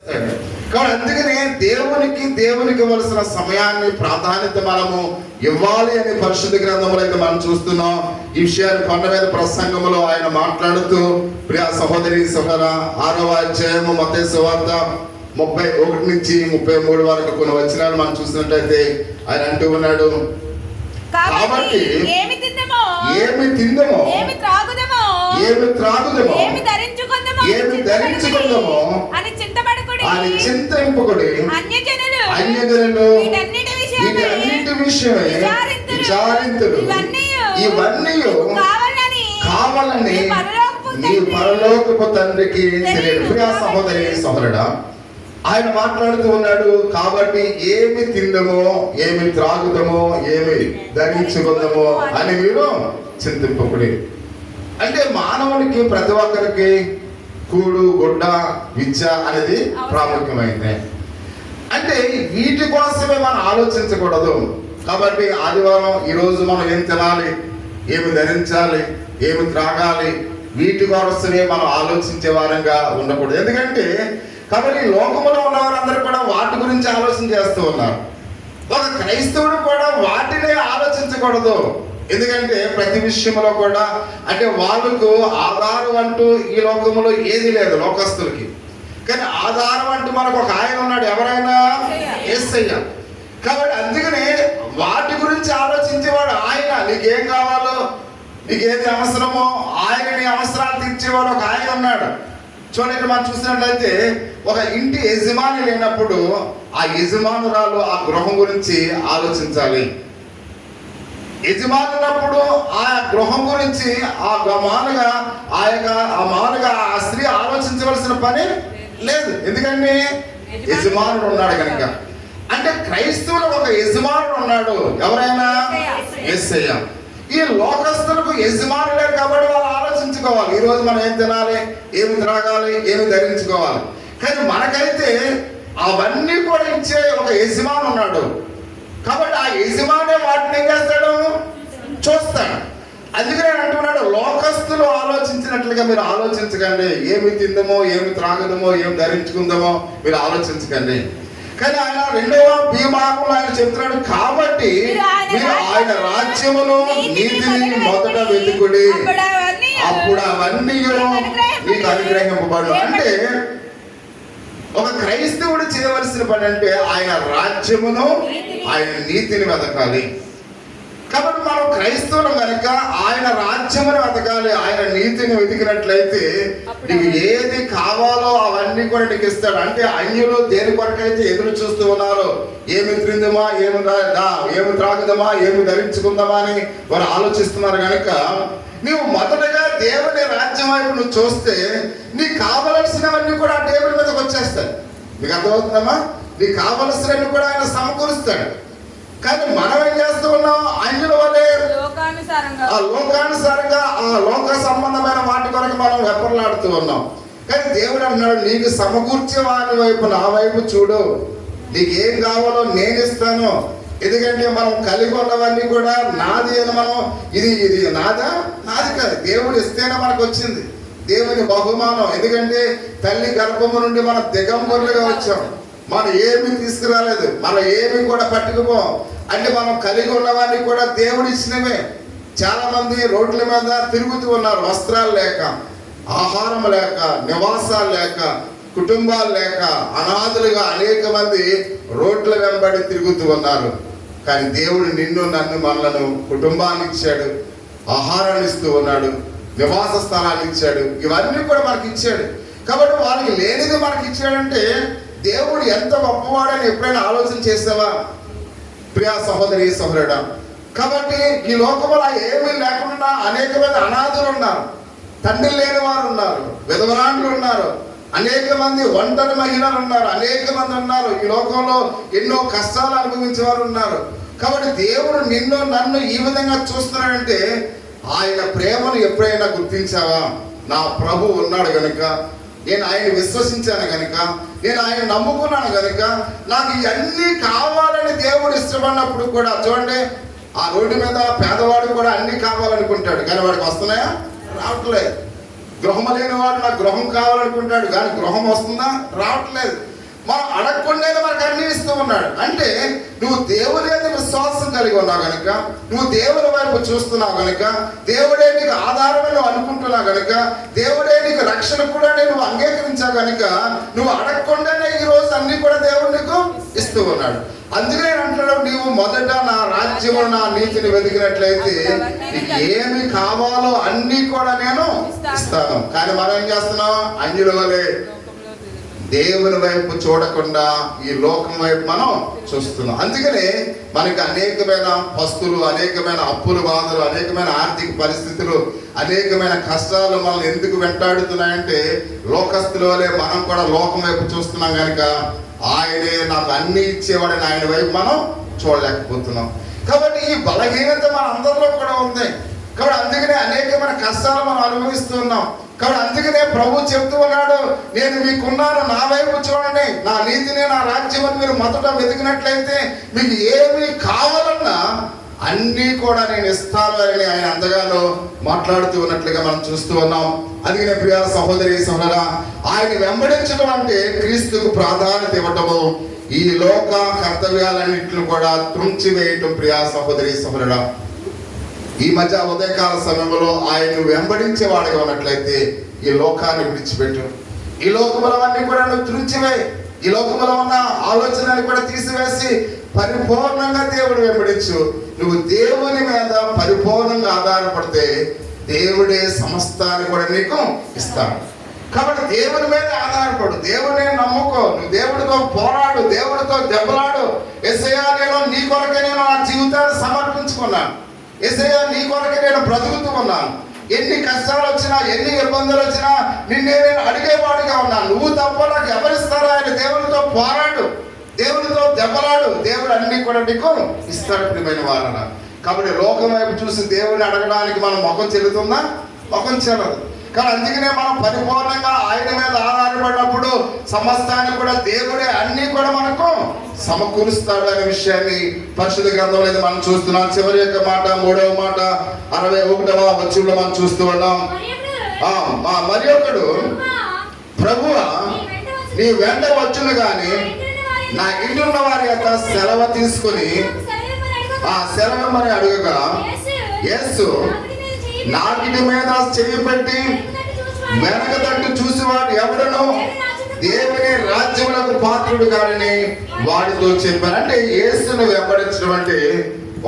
కాబట్టి అందుకనే దేవునికి ఇవ్వాల్సిన సమయాన్ని ప్రాధాన్యత మనము ఇవ్వాలి అని పరిశుద్ధ గ్రంథంలో అయితే మనం చూస్తున్నాం. ఈ విషయాన్ని కొండ మీద ప్రసంగంలో ఆయన మాట్లాడుతూ, ప్రియ సహోదరి సహోదర 6వ అధ్యాయము మత్తయి సువార్త 31 నుంచి 33 వరకు కొన్ని వచనాలు మనం చూసినట్లయితే ఆయన అంటూ ఉన్నాడు, కాబట్టి ఏమి తిందమో ఏమి త్రాగుదమో ఏమి ధరించుకుందామో అని చింతింపకుడి. అన్యజనులు వీటన్నిటి విషయమై విచారింతుడు. ఇవన్నీ కావాలని నీ పరలోకపు తండ్రికి తెలియదు. ప్రియ సహోదరి సహోదరుడా, ఆయన మాట్లాడుతూ ఉన్నాడు, కాబట్టి ఏమి తిందమో ఏమి త్రాగుదమో ఏమి ధరించుకుందామో అని మీరు చింతింపకుడి. అంటే మానవునికి ప్రతి ఒక్కరికి కూడు గుడ్డ విద్య అనేది ప్రాముఖ్యమైంది. అంటే వీటి కోసమే మనం ఆలోచించకూడదు. కాబట్టి ఆదివారం ఈరోజు మనం ఏం తినాలి, ఏమి ధరించాలి, ఏమి త్రాగాలి, వీటి కోసమే మనం ఆలోచించే వారంగా ఉండకూడదు. ఎందుకంటే కాబట్టి లోకంలో ఉన్నవారందరూ కూడా వాటి గురించి ఆలోచన చేస్తూ ఉన్నారు. ఒక క్రైస్తవుడు కూడా వాటినే ఆలోచించకూడదు. ఎందుకంటే ప్రతి విషయంలో కూడా అంటే వాళ్ళకు ఆధారం అంటూ ఈ లోకంలో ఏది లేదు లోకస్తులకి. కానీ ఆధారం అంటూ మనకు ఒక ఆయన ఉన్నాడు, ఎవరైనా యేసయ్య. కాబట్టి అందుకనే వాటి గురించి ఆలోచించేవాడు ఆయన. నీకేం కావాలో, నీకేది అవసరమో ఆయన నీ అవసరాలు తీర్చేవాడు ఒక ఆయన ఉన్నాడు. చూడండి, మనం చూసినట్లయితే ఒక ఇంటి యజమాని లేనప్పుడు ఆ యజమానురాలు ఆ గృహం గురించి ఆలోచించాలి. యజమాని ఉన్నప్పుడు ఆ గృహం గురించి ఆ స్త్రీ ఆలోచించవలసిన పని లేదు. ఎందుకంటే యజమానుడు ఉన్నాడు కనుక. అంటే క్రైస్తవులకు ఒక యజమానుడు ఉన్నాడు, ఎవరైనా యేసయ్య. ఈ లోకస్తులకు యజమాను లేరు కాబట్టి వాళ్ళు ఆలోచించుకోవాలి, ఈరోజు మనం ఏం తినాలి, ఏమి త్రాగాలి, ఏమి ధరించుకోవాలి. కానీ మనకైతే అవన్నీ కూడా ఇచ్చే ఒక యజమాను ఉన్నాడు. కాబట్టి ఆ యజమానే వాటిని ఏం చేస్తాడు, చూస్తాడు. అందుకనే అంటున్నాడు, లోకస్తులు ఆలోచించినట్లుగా మీరు ఆలోచించకండి. ఏమి తిందమో ఏమి త్రాగదమో ఏమి ధరించుకుందామో మీరు ఆలోచించకండి. కానీ ఆయన 2వ భాగంలో ఆయన చెప్తున్నాడు, కాబట్టి మీరు ఆయన రాజ్యమును నీతిని మొదట వెతుకుడి, అప్పుడు అవన్నీ మీకు అనుగ్రహింపబడు. అంటే ఒక క్రైస్తవుడు చేయవలసిన పని అంటే ఆయన రాజ్యమును ఆయన నీతిని వెతకాలి. కాబట్టి మనం క్రైస్తవులు కనుక ఆయన రాజ్యమును వెతకాలి, ఆయన నీతిని వెతికినట్లయితే నీకు ఏది కావాలో అవన్నీ కూడా నీకు ఇస్తాడు. అంటే అన్యులు దేని కొరకైతే ఎదురు చూస్తూ ఉన్నారో, ఏమి తిందామా, ఏమి త్రాగుదామా, ఏమి ధరించుకుందామా అని వారు ఆలోచిస్తున్నారు కనుక నీవు మొదటగా దేవుని రాజ్యం వైపు నువ్వు చూస్తే నీకు కావలసినవన్నీ కూడా ఆ దేవుని మీదకి వచ్చేస్తాయి. మీకు అర్థమవుతుందమ్మా? నీకు కావలసినవన్నీ కూడా ఆయన సమకూరుస్తాడు. కానీ మనం ఏం చేస్తూ ఉన్నాం, అన్యుల వల్లే లోకానుసారంగా ఆ లోక సంబంధమైన వాటి కొరకు మనం వెప్పర్లాడుతూ ఉన్నాం. కానీ దేవుడు అన్నాడు, నీకు సమకూర్చే వారి వైపు, నా వైపు చూడు, నీకు ఏం కావాలో నేను ఇస్తాను. ఎందుకంటే మనం కలిగి ఉన్నవన్నీ కూడా నాది అని మనం ఇది నాది కాదు, దేవుడు ఇస్తేనే మనకు వచ్చింది, దేవుని బహుమానం. ఎందుకంటే తల్లి గర్భము నుండి మనం దిగంబరులుగా వచ్చాం, మనం ఏమి తీసుకురాలేదు, మనం ఏమి కూడా పట్టుకుపోం. అంటే మనం కలిగి ఉన్నవన్నీ కూడా దేవుడు ఇచ్చినవే. చాలా మంది రోడ్ల మీద తిరుగుతూ ఉన్నారు, వస్త్రాలు లేక, ఆహారం లేక, నివాసాలు లేక, కుటుంబాలు లేక, అనాథలుగా అనేక మంది రోడ్ల వెంబడి తిరుగుతూ ఉన్నారు. కానీ దేవుడు నిన్ను నన్ను మనలను కుటుంబాన్ని ఇచ్చాడు, ఆహారాన్ని ఇస్తూ ఉన్నాడు, నివాస స్థలాన్ని ఇచ్చాడు, ఇవన్నీ కూడా మనకి ఇచ్చాడు. కాబట్టి వాళ్ళకి లేనిది మనకి ఇచ్చాడంటే దేవుడు ఎంత గొప్పవాడని ఎప్పుడైనా ఆలోచన చేసావా ప్రియా సహోదరి సహోదరుడా? కాబట్టి ఈ లోకంలో ఏమీ లేకుండా అనేకమంది అనాథులు ఉన్నారు, తండ్రి లేని వారు ఉన్నారు, విధవరాండ్లు ఉన్నారు, అనేక మంది ఒంటరి మహిళలు ఉన్నారు, అనేక మంది ఉన్నారు. ఈ లోకంలో ఎన్నో కష్టాలు అనుభవించే వారు ఉన్నారు. కాబట్టి దేవుడు నిన్ను నన్ను ఈ విధంగా చూస్తున్నాడంటే ఆయన ప్రేమను ఎప్పుడైనా గుర్తించావా? నా ప్రభు ఉన్నాడు కనుక, నేను ఆయన విశ్వసించాను కనుక, నేను ఆయన నమ్ముకున్నాను కనుక నాకు ఇవన్నీ కావాలని దేవుడు ఇష్టపడినప్పుడు కూడా చూడండి, ఆ రోడ్డు మీద పేదవాడు కూడా అన్ని కావాలనుకుంటాడు, కానీ వాడికి వస్తున్నాయా? రావట్లేదు. గృహం లేని వాడు నాకు గృహం కావాలనుకుంటాడు, కానీ గృహం వస్తుందా? రావట్లేదు. మనం అడగకుండానే మనకు అన్ని ఇస్తూ ఉన్నాడు. అంటే నువ్వు దేవుని మీద విశ్వాసం కలిగి ఉన్నావు కనుక, నువ్వు దేవుని వైపు చూస్తున్నావు కనుక, దేవుడే నీకు ఆధారమే నువ్వు అనుకుంటున్నావు కనుక, దేవుడే నీకు రక్షణ కూడా నువ్వు అంగీకరించావు కనుక, నువ్వు అడగకుండానే ఈ రోజు అన్ని కూడా దేవుడు నీకు ఇస్తూ ఉన్నాడు. అందుకే అంటాడు, నీవు మొదట నా రాజ్యము నా నీతిని వెతికినట్లయితే నీకు ఏమి కావాలో అన్ని కూడా నేను ఇస్తాను. కానీ మనం ఏం చేస్తున్నాం? అన్యుల వలె దేవుని వైపు చూడకుండా ఈ లోకం వైపు మనం చూస్తున్నాం. అందుకనే మనకి అనేకమైన పస్తులు, అనేకమైన అప్పులు, బాధలు, అనేకమైన ఆర్థిక పరిస్థితులు, అనేకమైన కష్టాలు మనల్ని ఎందుకు వెంటాడుతున్నాయంటే లోకస్తుల వలె మనం కూడా లోకం వైపు చూస్తున్నాం కనుక ఆయనే నాకు అన్ని ఇచ్చేవాడని ఆయన వైపు మనం చూడలేకపోతున్నాం. కాబట్టి ఈ బలహీనత మన అందరిలో కూడా ఉంది. కాబట్టి అందుకనే అనేకమైన కష్టాలు మనం అనుభవిస్తున్నాం. కాబట్టి అందుకనే ప్రభు చెప్తూ ఉన్నాడు, నేను మీకున్నాను, నా వైపు చూడండి, నా నీతిని నా రాజ్యమని మీరు మొదట వెతికినట్లయితే మీకు ఏమి కావాలన్నా అన్నీ కూడా నేను ఇస్తాను అని ఆయన అంతగానో మాట్లాడుతూ ఉన్నట్లుగా మనం చూస్తూ ఉన్నాం. అందుకనే ప్రియ సహోదరి సహోదరా, ఆయన వెంబడించడం అంటే క్రీస్తుకు ప్రాధాన్యత ఇవ్వటము, ఈ లోక కర్తవ్యాలన్నింటిని కూడా త్రుంచివేయటం. ప్రియ సహోదరి సహోదరుడా, ఈ మధ్య ఉదయకాల సమయంలో ఆయన వెంబడించేవాడుగా ఉన్నట్లయితే ఈ లోకాన్ని విడిచిపెట్టు, ఈ లోకములవన్నీ కూడా నువ్వు త్రుంచివేయి, ఈ లోకములో ఉన్న ఆలోచనలు కూడా తీసివేసి పరిపూర్ణంగా దేవుడు వెంబడించు. నువ్వు దేవుని మీద పరిపూర్ణంగా ఆధారపడితే దేవుడే సమస్తాన్ని కూడా నీకు ఇస్తాడు. కాబట్టి దేవుని మీద ఆధారపడు, దేవుని నమ్ముకో, నువ్వు దేవుడితో పోరాడు, దేవుడితో దెబ్బలాడు. యేసయ్యా, నేను నీ కొరకే నేను నా జీవితాన్ని సమర్పించుకున్నాను, యేసయ్యా నీ కొరకే నేను బ్రతుకుతూ ఉన్నాను, ఎన్ని కష్టాలు వచ్చినా ఎన్ని ఇబ్బందులు వచ్చినా నిన్నే నేను అడిగేవాడిగా ఉన్నాను, నువ్వు తప్ప నాకు ఎవరిస్తారా అని దేవుడితో పోరాడు, దేవుడితో దెబ్బలాడు, దేవుడు అన్ని కూడా నీకు ఇస్తాడు. ప్రియమైన వారన, కాబట్టి లోకం వైపు చూసి దేవుడిని అడగడానికి మనం ముఖం చెల్లుతుందా? ముఖం చెల్లదు. కానీ అందుకనే మనం పరిపూర్ణంగా ఆయన మీద ఆధారపడినప్పుడు సమస్తాన్ని కూడా దేవుడే అన్ని కూడా మనకు సమకూరుస్తాడు అనే విషయాన్ని పరిశుద్ధ గ్రంథంలో అయితే మనం చూస్తున్నాం. చివరి యొక్క మాట, 3వ మాట 61వ వచనంలో మనం చూస్తూ ఉన్నాం. మరి ఒకడు, ప్రభువా నీ వెంట వచ్చును గాని నా ఇంటి ఉన్న వారి యొక్క సెలవు తీసుకుని ఆ సెలవు మరి అడుగగా, యేసు నాకిటి మీద చెయ్యి పెట్టి వెనక తట్టు చూసేవాడు ఎవడను దేవుని రాజ్యములకు పాత్రుడు కాడని వాడితో చెప్పాను. అంటే యేసును వెంబడించడం అంటే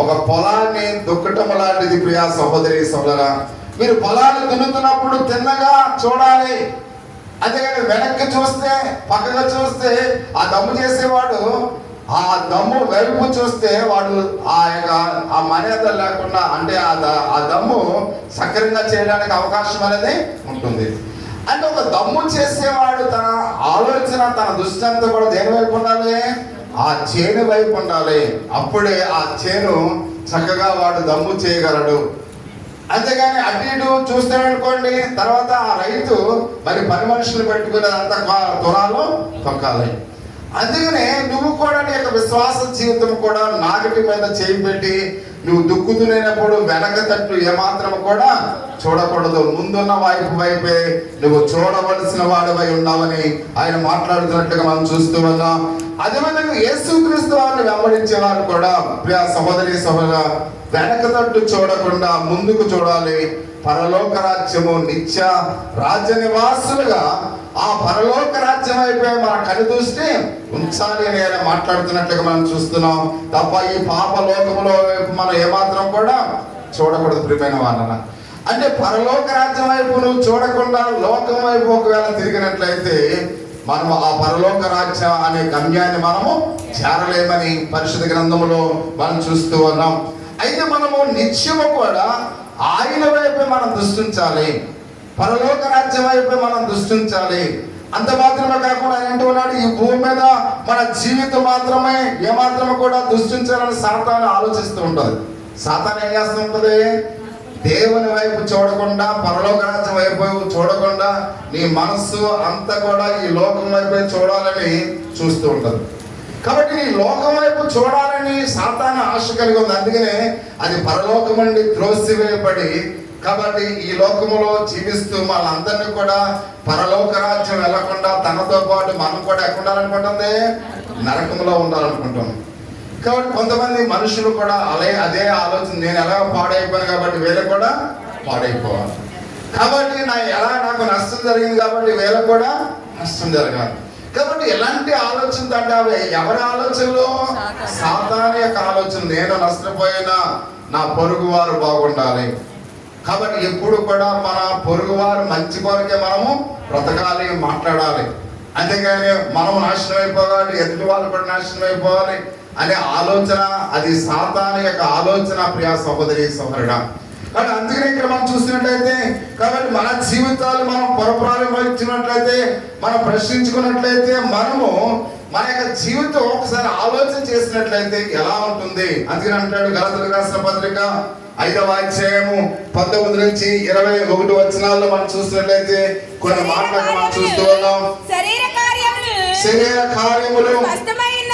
ఒక పొలాన్ని దుక్కటం లాంటిది. ప్రియా సహోదరి సహోదరా, మీరు పొలాన్ని దున్నుతున్నప్పుడు తిన్నగా చూడాలి, అంతేగాని వెనక్కి చూస్తే పక్కగా చూస్తే ఆ దమ్ము చేసేవాడు ఆ దమ్ము వైపు చూస్తే వాడు ఆ మర్యాద లేకుండా, అంటే ఆ దమ్ము సక్రంగా చేయడానికి అవకాశం అనేది ఉంటుంది. అంటే ఒక దమ్ము చేసేవాడు తన ఆలోచన, తన దృష్టి అంతా కూడా దేని వైపు ఉండాలి? ఆ చేను వైపు ఉండాలి. అప్పుడే ఆ చేను చక్కగా వాడు దమ్ము చేయగలడు. అంతేగాని అటు ఇటు చూస్తాడనుకోండి, తర్వాత ఆ రైతు మరి పని మనుషులు పెట్టుకుని అంతా తురాలు తొక్కాలి. అందుకనే నువ్వు కూడా నీ యొక్క విశ్వాస జీవితం కూడా నాగటి మీద చేయి పెట్టి నువ్వు దుక్కుతున్నప్పుడు వెనక తట్టు ఏమాత్రం కూడా చూడకూడదు, ముందున్న వైపే నువ్వు చూడవలసిన వాడివై ఉన్నావని ఆయన మాట్లాడుతున్నట్టుగా మనం చూస్తూ ఉన్నాం. అదేవిధంగా యేసుక్రీస్తు వారిని వెంబడించే వారు కూడా ప్రియ సహోదరి సహోదర వెనక తట్టు చూడకుండా ముందుకు చూడాలి. పరలోక రాజ్యము నిత్య రాజ్య నివాసులుగా ఆ పరలోక రాజ్యం అయిపోయి మన కనుదృష్టి ఉంచాలి అని ఆయన మాట్లాడుతున్నట్లుగా మనం చూస్తున్నాం. తప్ప ఈ పాప లోకములో మనం ఏమాత్రం కూడా చూడకూడదు. ప్రియమైన వాళ్ళ, అంటే పరలోక రాజ్యం వైపు నువ్వు చూడకుండా లోకం వైపు ఒకవేళ తిరిగినట్లయితే మనము ఆ పరలోక రాజ్యం అనే గమ్యాన్ని మనము చేరలేమని పరిశుద్ధ గ్రంథంలో మనం చూస్తూ ఉన్నాం. అయితే మనము నిత్యము కూడా ఆయన వైపు మనం దృష్టించాలి, పరలోక రాజ్యం వైపు మనం దృష్టించాలి. అంత మాత్రమే కాకుండా ఆయన అంటూ ఉన్నాడు, ఈ భూమి మీద మన జీవితం మాత్రమే ఏమాత్రమే కూడా దృష్టించాలని సాతాను ఆలోచిస్తూ ఉంటుంది. సాతాను ఏం చేస్తూ ఉంటుంది? దేవుని వైపు చూడకుండా, పరలోక రాజ్యం వైపు చూడకుండా నీ మనస్సు అంతా కూడా ఈ లోకం వైపే చూడాలని చూస్తూ ఉంటుంది. కాబట్టి నీ లోకం వైపు చూడాలని సాతాను ఆశ కలిగి ఉంది. అందుకనే అది పరలోకం నుండి త్రోసివేయబడి కాబట్టి ఈ లోకములో జీవిస్తూ మనందరినీ కూడా పరలోక రాజ్యం వెళ్లకుండా తనతో పాటు మనం కూడా ఎక్కడ ఉండాలనుకుంటుంది? నరకంలో ఉండాలనుకుంటాం. కాబట్టి కొంతమంది మనుషులు కూడా అదే ఆలోచన, నేను ఎలా పాడైపోయాను కాబట్టి వీళ్ళకి కూడా పాడైపోవాలి, కాబట్టి నాకు నష్టం జరిగింది కాబట్టి వీళ్ళకి కూడా నష్టం జరగాలి. కాబట్టి ఎలాంటి ఆలోచన అంటే అవి ఎవరి ఆలోచనలు? సాతాను యొక్క ఆలోచన. నేను నష్టపోయినా నా పొరుగు వారు బాగుండాలి. కాబట్టి ఎప్పుడు కూడా మన పొరుగు వారు మంచి కొరకే మనము బ్రతకాలి, మాట్లాడాలి. అంతేగాని మనం నాశనం అయిపోవాలి, ఎదుటి వాళ్ళు కూడా నాశనం అయిపోవాలి అనే ఆలోచన, అది సాతాను యొక్క ఆలోచన. ప్రియ సహోదరి సహోదరుడా, కాబట్టి అందుకనే ఇక్కడ మనం చూసినట్లయితే, కాబట్టి మన జీవితాలు మనం పొరపాటు మనం ప్రశ్నించుకున్నట్లయితే, మనము మన యొక్క జీవితం ఒకసారి ఆలోచన చేసినట్లయితే ఎలా ఉంటుంది? అందుకని అంటాడు గలతీయులకు రాసిన పత్రిక 5వ అధ్యాయము 19 నుంచి 21 వచనాల్లో మనం చూసినట్లయితే కొన్ని మాటలు మనం చూస్తూ ఉన్నాం. శరీర కార్యములు స్వస్థమైన